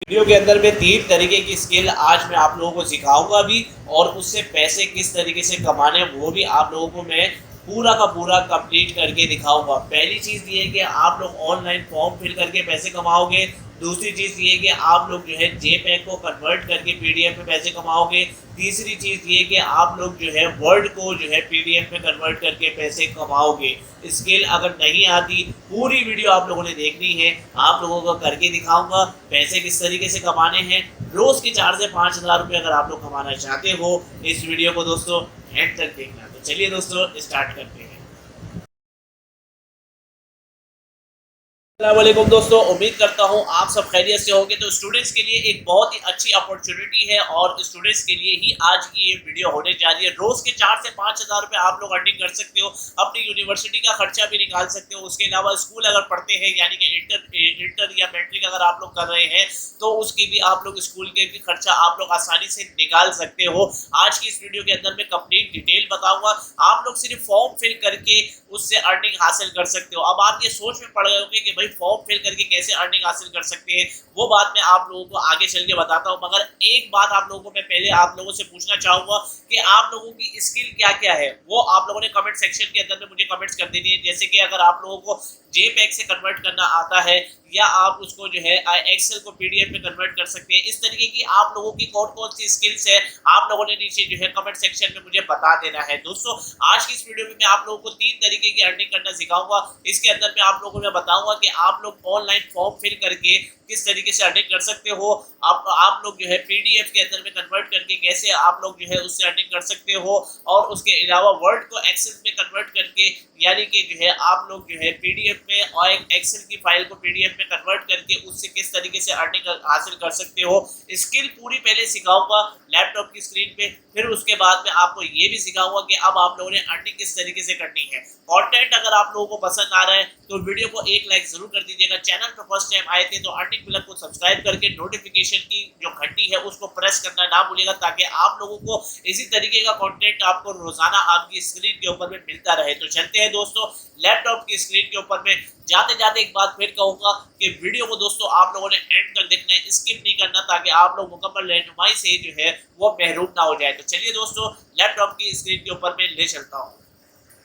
Video के अंदर मैं 3 तरीके की स्किल आज मैं आप लोगों को सिखाऊंगा भी, और उससे पैसे किस तरीके से कमाने हैं वो भी आप लोगों को मैं पूरा का पूरा कंप्लीट करके दिखाऊंगा। पहली चीज़ ये है कि आप लोग ऑनलाइन फॉर्म फिल करके पैसे कमाओगे। दूसरी चीज़ ये है कि आप लोग जो है जेपैग को कन्वर्ट करके पीडीएफ में पैसे कमाओगे। तीसरी चीज़ ये कि आप लोग जो है वर्ड को जो है पीडीएफ में कन्वर्ट करके पैसे कमाओगे। स्किल अगर नहीं आती, पूरी वीडियो आप लोगों ने देखनी है, आप लोगों को करके दिखाऊंगा पैसे किस तरीके से कमाने हैं। रोज़ के 4 से 5 हज़ार रुपये अगर आप लोग कमाना चाहते हो, इस वीडियो को दोस्तों एंड तक देखना। तो चलिए दोस्तों स्टार्ट करते हैं। अस्सलामुअलैकुम दोस्तों, उम्मीद करता हूँ आप सब खैरियत से होंगे। तो स्टूडेंट्स के लिए एक बहुत ही अच्छी अपॉर्चुनिटी है और स्टूडेंट्स के लिए ही आज की ये वीडियो होने जा रही है। रोज़ के 4 से 5 हज़ार रुपये आप लोग अर्निंग कर सकते हो, अपनी यूनिवर्सिटी का खर्चा भी निकाल सकते हो। उसके अलावा स्कूल अगर पढ़ते हैं, यानी कि इंटर या मैट्रिक अगर आप लोग कर रहे हैं, तो उसकी भी आप लोग स्कूल के भी खर्चा आप लोग आसानी से निकाल सकते हो। आज की इस वीडियो के अंदर मैं कंप्लीट डिटेल बताऊंगा। आप लोग सिर्फ फॉर्म फिल करके उससे अर्निंग हासिल कर सकते हो। अब आप ये सोच में पड़ गए होंगे कि भाई फॉर्म फिल करके कैसे अर्निंग हासिल कर सकते हैं, वो बात मैं आप लोगों को आगे चल के बताता हूँ। मगर एक बात आप लोगों को मैं पहले आप लोगों से पूछना चाहूंगा कि आप लोगों की स्किल क्या क्या है, वो आप लोगों ने कमेंट सेक्शन के अंदर में मुझे कमेंट्स कर देनी है। जैसे कि अगर आप लोगों को जेपैग से कन्वर्ट करना आता है, या आप उसको जो है एक्सेल को पीडीएफ में कन्वर्ट कर सकते हैं, इस तरीके की आप लोगों की कौन कौन सी स्किल्स है, आप लोगों ने नीचे जो है कमेंट सेक्शन में मुझे बता देना है। दोस्तों आज की इस वीडियो में मैं आप लोगों को 3 तरीके की अर्निंग करना सिखाऊंगा। इसके अंदर मैं आप लोगों को मैं बताऊंगा कि आप लोग ऑनलाइन फॉर्म फिल करके किस तरीके से अर्निंग कर सकते हो। आप लोग जो है पीडीएफ के अंदर में कन्वर्ट करके कैसे आप लोग जो है उससे अर्निंग कर सकते हो, और उसके अलावा वर्ड को एक्सेल में कन्वर्ट करके, यानी कि जो है आप लोग जो है पीडीएफ में और एक्सेल की फाइल को पीडीएफ में कन्वर्ट करके उससे किस तरीके से अर्निंग हासिल कर सकते हो। स्किल पूरी पहले सिखाऊंगा लैपटॉप की स्क्रीन पे, फिर उसके बाद में आपको ये भी सिखाऊंगा कि अब आप लोगों ने अर्निंग किस तरीके से करनी है। कंटेंट अगर आप लोगों को पसंद आ रहा है तो वीडियो को एक लाइक जरूर कर दीजिएगा। चैनल पर फर्स्ट टाइम आए थे तो अर्निंग प्लग को सब्सक्राइब करके नोटिफिकेशन की जो घंटी है उसको प्रेस करना ना भूलिएगा, ताकि आप लोगों को इसी तरीके का कंटेंट आपको रोजाना आपकी स्क्रीन के ऊपर में मिलता रहे। तो चलते हैं दोस्तों लैपटॉप की स्क्रीन के ऊपर में। जाते जाते एक बात फिर कहूंगा कि वीडियो को दोस्तों आप लोगों ने एंड तक देखना है, स्किप नहीं करना, ताकि आप लोग मुकम्मल रहनुमाई से जो है वो महरूम ना हो जाए। तो चलिए दोस्तों लैपटॉप की स्क्रीन के ऊपर में ले चलता हूँ।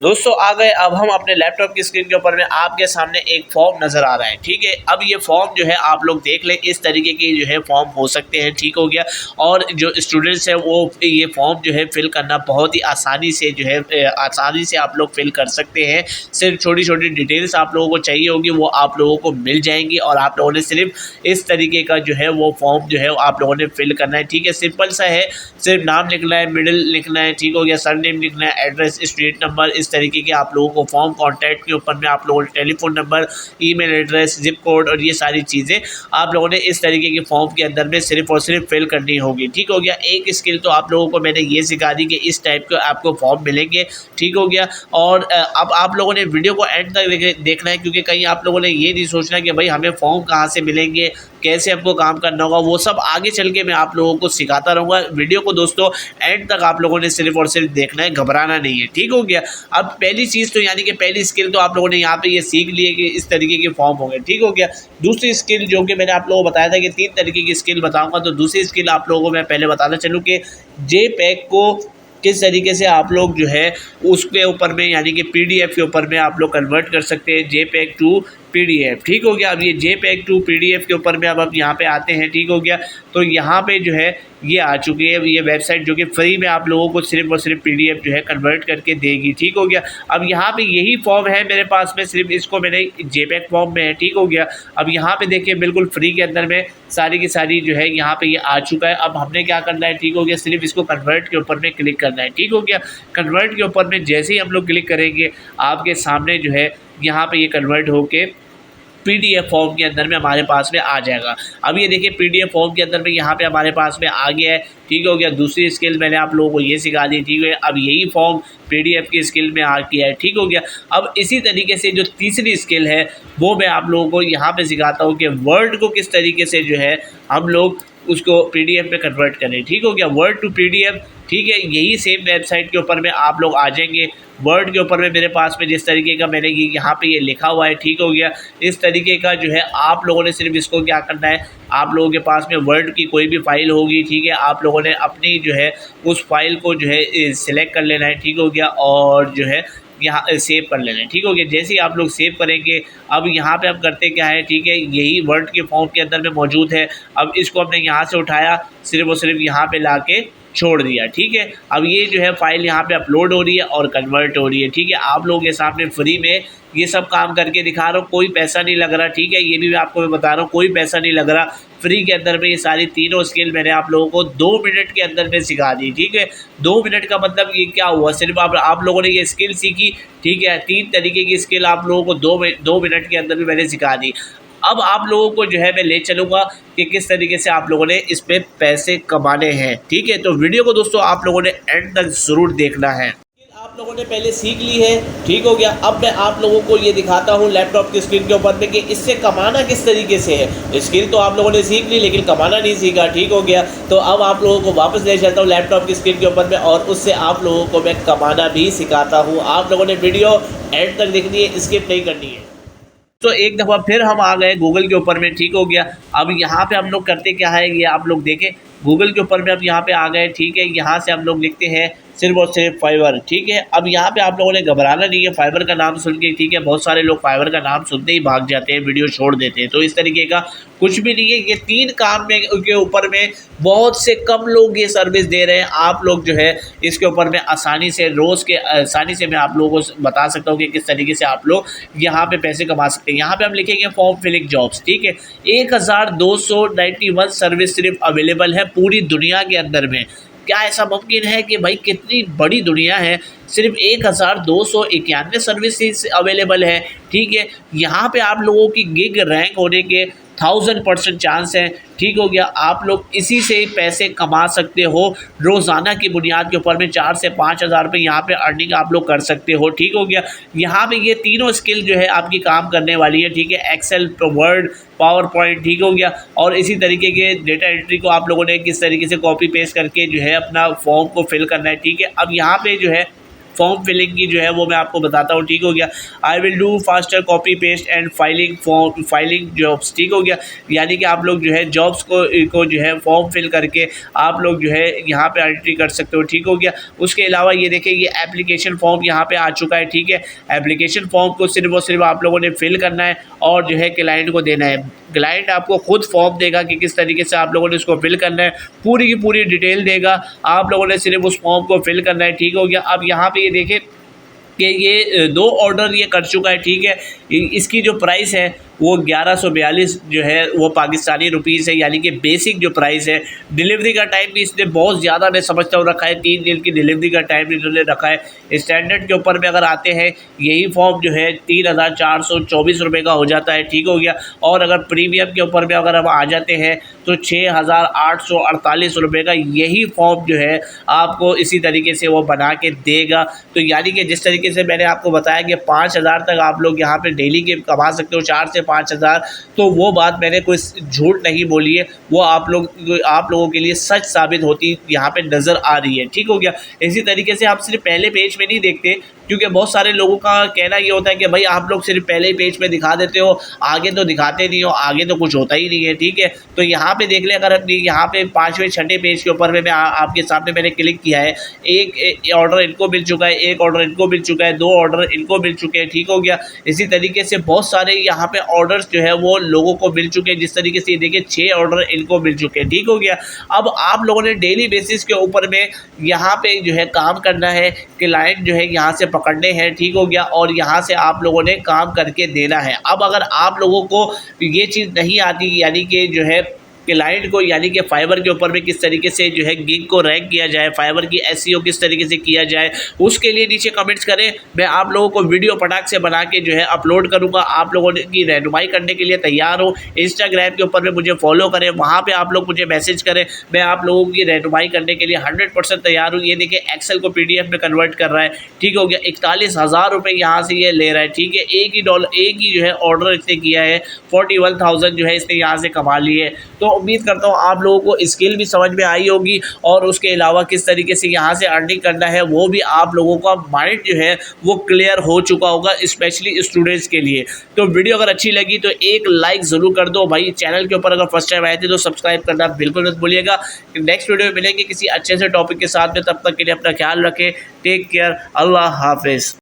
दोस्तों आ गए अब हम अपने लैपटॉप की स्क्रीन के ऊपर में। आपके सामने एक फॉर्म नज़र आ रहा है, ठीक है। अब ये फॉर्म जो है आप लोग देख लें, इस तरीके के जो है फॉर्म हो सकते हैं, ठीक हो गया। और जो स्टूडेंट्स हैं वो ये फॉर्म जो है फिल करना बहुत ही आसानी से जो है आसानी से आप लोग फिल कर सकते हैं। सिर्फ छोटी छोटी डिटेल्स आप लोगों को चाहिए होगी, वो आप लोगों को मिल जाएंगी, और आप लोगों ने सिर्फ इस तरीके का जो है वो फॉर्म जो है आप लोगों ने फिल करना है, ठीक है। सिंपल सा है, सिर्फ नाम लिखना है, मिडिल लिखना है, ठीक हो गया, सरनेम लिखना है, एड्रेस, स्ट्रीट नंबर, इस तरीके के आप लोगों को फॉर्म, कॉन्टैक्ट के ऊपर में आप लोगों ने telephone number, email address, zip code, और ये सारी चीज़ें आप लोगों ने इस तरीके के फॉर्म के अंदर में सिर्फ और सिर्फ फिल करनी होगी, ठीक हो गया। एक स्किल तो आप लोगों को मैंने ये सिखा दी कि इस टाइप के आपको फॉर्म मिलेंगे, ठीक हो गया। और अब आप लोगों ने वीडियो को एंड तक देखना है, क्योंकि कहीं आप लोगों ने ये नहीं सोचना कि भाई हमें फॉर्म कहाँ से मिलेंगे, कैसे हमको काम करना होगा, वो सब आगे चल के मैं आप लोगों को सिखाता रहूँगा। वीडियो को दोस्तों एंड तक आप लोगों ने सिर्फ और सिर्फ देखना है, घबराना नहीं है, ठीक हो गया। अब पहली चीज़ तो यानी कि पहली स्किल तो आप लोगों ने यहाँ पे ये सीख लिए कि इस तरीके के फॉर्म हो गए, ठीक हो गया। दूसरी स्किल जो कि मैंने आप लोगों को बताया था कि 3 तरीके की स्किल बताऊँगा, तो दूसरी स्किल आप लोगों को मैं पहले बताना चलूँ कि जेपैग को किस तरीके से आप लोग जो है उसके ऊपर में, यानी कि पीडीएफ के ऊपर में आप लोग कन्वर्ट कर सकते हैं, जेपैग टू पीडीएफ, ठीक हो गया। अब ये जेपैग टू पीडीएफ के ऊपर में अब यहाँ पे आते हैं, ठीक हो गया। तो यहाँ पे जो है ये आ चुकी है ये वेबसाइट, जो कि फ्री में आप लोगों को सिर्फ और सिर्फ पीडीएफ जो है कन्वर्ट करके देगी, ठीक हो गया। अब यहाँ पे यही फॉर्म है मेरे पास में, सिर्फ इसको मैंने जेपैग फॉर्म में है, ठीक हो गया। अब यहाँ पे देखिए बिल्कुल फ्री के अंदर में सारी की सारी जो है यहाँ पे ये आ चुका है। अब हमने क्या करना है, ठीक हो गया, सिर्फ इसको कन्वर्ट के ऊपर में क्लिक करना है, ठीक हो गया। कन्वर्ट के ऊपर में जैसे ही हम लोग क्लिक करेंगे, आपके सामने जो है यहाँ पे ये कन्वर्ट होके पीडीएफ फॉर्म के अंदर में हमारे पास में आ जाएगा। अब ये देखिए पीडीएफ फॉर्म के अंदर में यहाँ पे हमारे पास में आ गया है, ठीक हो गया। दूसरी स्किल मैंने आप लोगों को ये सिखा दी, ठीक है। अब यही फॉर्म पीडीएफ की स्किल में आ गया है, ठीक हो गया। अब इसी तरीके से जो तीसरी स्किल है वो मैं आप लोगों को यहाँ पे सिखाता हूँ कि वर्ड को किस तरीके से जो है हम लोग उसको PDF में कन्वर्ट करें। ठीक हो गया, वर्ड टू PDF। ठीक है, यही सेम वेबसाइट के ऊपर में आप लोग आ जाएंगे। वर्ड के ऊपर में मेरे पास में जिस तरीके का मैंने यहाँ पे ये लिखा हुआ है, ठीक हो गया, इस तरीके का जो है आप लोगों ने सिर्फ इसको क्या करना है, आप लोगों के पास में वर्ड की कोई भी फाइल होगी, ठीक है, आप लोगों ने अपनी जो है उस फाइल को जो है सिलेक्ट कर लेना है। ठीक हो गया, और जो है यहाँ सेव कर लेना है। ठीक हो गया, जैसे ही आप लोग सेव करेंगे, अब यहाँ पे हम करते क्या है, ठीक है, यही वर्ड के फॉर्म के अंदर में मौजूद है। अब इसको हमने यहाँ से उठाया, सिर्फ और सिर्फ यहाँ पे लाके छोड़ दिया। ठीक है, अब ये जो है फाइल यहाँ पे अपलोड हो रही है और कन्वर्ट हो रही है। ठीक है, आप लोगों के सामने फ्री में ये सब काम करके दिखा रहा हूँ, कोई पैसा नहीं लग रहा। ठीक है, ये भी मैं आपको बता रहा हूँ, कोई पैसा नहीं लग रहा। फ्री के अंदर में ये सारी तीनों स्किल मैंने आप लोगों को 2 मिनट के अंदर में सिखा दी। ठीक है, 2 मिनट का मतलब ये क्या हुआ, सिर्फ आप लोगों ने ये स्किल सीखी। ठीक है, 3 तरीके की स्किल आप लोगों को 2 मिनट के अंदर में मैंने सिखा दी। अब आप लोगों को जो है मैं ले चलूँगा कि किस तरीके से आप लोगों ने इस पे पैसे कमाने हैं। ठीक है, तो वीडियो को दोस्तों आप लोगों ने एंड तक ज़रूर देखना है। आप लोगों ने पहले सीख ली है, ठीक हो गया। अब मैं आप लोगों को ये दिखाता हूँ लैपटॉप की स्क्रीन के ऊपर में कि इससे कमाना किस तरीके से है। स्किल तो आप लोगों ने सीख ली, लेकिन कमाना नहीं सीखा। ठीक हो गया, तो अब आप लोगों को वापस ले चलता हूँ लैपटॉप की स्क्रीन के ऊपर में, और उससे आप लोगों को मैं कमाना भी सिखाता हूँ। आप लोगों ने वीडियो एंड तक देखनी है, स्किप नहीं करनी है। तो एक दफ़ा फिर हम आ गए गूगल के ऊपर में। ठीक हो गया, अब यहाँ पे हम लोग करते क्या है, ये आप लोग देखें, गूगल के ऊपर में अब यहाँ पे आ गए। ठीक है, यहाँ से हम लोग लिखते हैं सिर्फ और सिर्फ फाइवर। ठीक है, अब यहाँ पे आप लोगों ने घबराना नहीं है फाइवर का नाम सुन के। ठीक है, बहुत सारे लोग फाइवर का नाम सुनते ही भाग जाते हैं, वीडियो छोड़ देते हैं, तो इस तरीके का कुछ भी नहीं है। ये 3 काम में के ऊपर में बहुत से कम लोग ये सर्विस दे रहे हैं। आप लोग जो है इसके ऊपर में आसानी से आसानी से मैं आप लोगों को बता सकता हूँ कि किस तरीके से आप लोग यहाँ पे पैसे कमा सकते हैं। यहाँ पे हम लिखेंगे फॉर्म फिलिंग जॉब्स। ठीक है, 1291 सर्विस सिर्फ अवेलेबल है पूरी दुनिया के अंदर में। क्या ऐसा मुमकिन है कि भाई कितनी बड़ी दुनिया है, सिर्फ 1291 सर्विसेज अवेलेबल है। ठीक है, यहाँ पे आप लोगों की गिग रैंक होने के 1000% चांस है। ठीक हो गया, आप लोग इसी से ही पैसे कमा सकते हो। रोज़ाना की बुनियाद के ऊपर में 4 से 5 हज़ार रुपये यहाँ पे अर्निंग आप लोग कर सकते हो। ठीक हो गया, यहाँ पे ये तीनों स्किल जो है आपकी काम करने वाली है। ठीक है, एक्सेल, वर्ड, पावर पॉइंट। ठीक हो गया, और इसी तरीके के डेटा एंट्री को आप लोगों ने किस तरीके से कॉपी पेस्ट करके जो है अपना फॉर्म को फिल करना है। ठीक है, अब यहाँ पे जो है फॉर्म फिलिंग की जो है वो मैं आपको बताता हूँ। ठीक हो गया, I will do faster copy paste and filing jobs. ठीक हो गया, यानी कि आप लोग जो है जॉब्स को जो है फॉर्म फिल करके आप लोग जो है यहाँ पे एंट्री कर सकते हो। ठीक हो गया, उसके अलावा ये देखिए ये एप्लीकेशन फॉर्म यहाँ पे आ चुका है। ठीक है, एप्लीकेशन फॉर्म को सिर्फ और सिर्फ आप लोगों ने फिल करना है और जो है क्लाइंट को देना है। क्लाइंट आपको खुद फॉर्म देगा कि किस तरीके से आप लोगों ने इसको फिल करना है, पूरी की पूरी डिटेल देगा, आप लोगों ने सिर्फ उस फॉर्म को फिल करना है। ठीक हो गया, अब यहाँ पे ये देखें कि ये 2 ऑर्डर ये कर चुका है। ठीक है, इसकी जो प्राइस है वो 1142 जो है वो पाकिस्तानी रुपीज़ है, यानी कि बेसिक जो प्राइस है। डिलीवरी का टाइम भी इसने बहुत ज़्यादा मैं समझता हूँ रखा है, 3 दिन की डिलीवरी का टाइम इन्होंने रखा है। स्टैंडर्ड के ऊपर में अगर आते हैं, यही फॉर्म जो है 3424 रुपये का हो जाता है। ठीक हो गया, और अगर प्रीमियम के ऊपर में अगर हम आ जाते हैं तो 6848 रुपये का यही फॉर्म जो है आपको इसी तरीके से वो बना के देगा। तो यानी कि जिस तरीके से मैंने आपको बताया कि 5000 तक आप लोग यहाँ पे डेली के कमा सकते हो, 4 से 5000, तो वो बात मैंने कोई झूठ नहीं बोली है, वो आप लोगों के लिए सच साबित होती यहाँ पे नज़र आ रही है। ठीक हो गया, इसी तरीके से आप सिर्फ पहले पेज में नहीं देखते, क्योंकि बहुत सारे लोगों का कहना ये होता है कि भाई आप लोग सिर्फ पहले ही पेज पे दिखा देते हो, आगे तो दिखाते नहीं हो, आगे तो कुछ होता ही नहीं है। ठीक है, तो यहाँ पे देख ले, अगर अपनी यहाँ पे 5वें 6ठे पेज के ऊपर में मैं आपके सामने मैंने क्लिक किया है, एक ऑर्डर इनको मिल चुका है, एक ऑर्डर इनको मिल चुका है, 2 ऑर्डर इनको मिल चुके हैं। ठीक हो गया, इसी तरीके से बहुत सारे यहाँ पे ऑर्डर्स जो है वो लोगों को मिल चुके हैं। जिस तरीके से देखिए 6 ऑर्डर इनको मिल चुके हैं। ठीक हो गया, अब आप लोगों ने डेली बेसिस के ऊपर में यहाँ पे जो है काम करना है, क्लाइंट जो है यहाँ से पकड़ने हैं। ठीक हो गया, और यहाँ से आप लोगों ने काम करके देना है। अब अगर आप लोगों को ये चीज़ नहीं आती, यानी कि जो है क्लाइंट को, यानी कि फाइवर के ऊपर में किस तरीके से जो है गिग को रैंक किया जाए, फाइवर की एसईओ किस तरीके से किया जाए, उसके लिए नीचे कमेंट्स करें। मैं आप लोगों को वीडियो पटाख से बना के जो है अपलोड करूंगा। आप लोगों की रहनुमाई करने के लिए तैयार हो। इंस्टाग्राम के ऊपर में मुझे फॉलो करें, वहाँ पर आप लोग मुझे मैसेज करें, मैं आप लोगों की रहनुमाई करने के लिए 100% तैयार हूँ। ये देखिए एक्सेल को PDF में कन्वर्ट कर रहा है। ठीक हो गया, 41,000 रुपये यहाँ से ये ले रहा है। ठीक है, एक ही जो है ऑर्डर इसने किया है, 41,000 जो है इसने यहाँ से कमा लिए है। तो उम्मीद करता हूँ आप लोगों को स्किल भी समझ में आई होगी और उसके अलावा किस तरीके से यहाँ से अर्निंग करना है वो भी आप लोगों का माइंड जो है वो क्लियर हो चुका होगा, स्पेशली स्टूडेंट्स के लिए। तो वीडियो अगर अच्छी लगी तो एक लाइक ज़रूर कर दो भाई। चैनल के ऊपर अगर फर्स्ट टाइम आए थे तो सब्सक्राइब करना बिल्कुल मत भूलिएगा। नेक्स्ट वीडियो में मिलेंगे किसी अच्छे से टॉपिक के साथ में, तब तक के लिए अपना ख्याल रखें। टेक केयर, अल्लाह हाफिज़।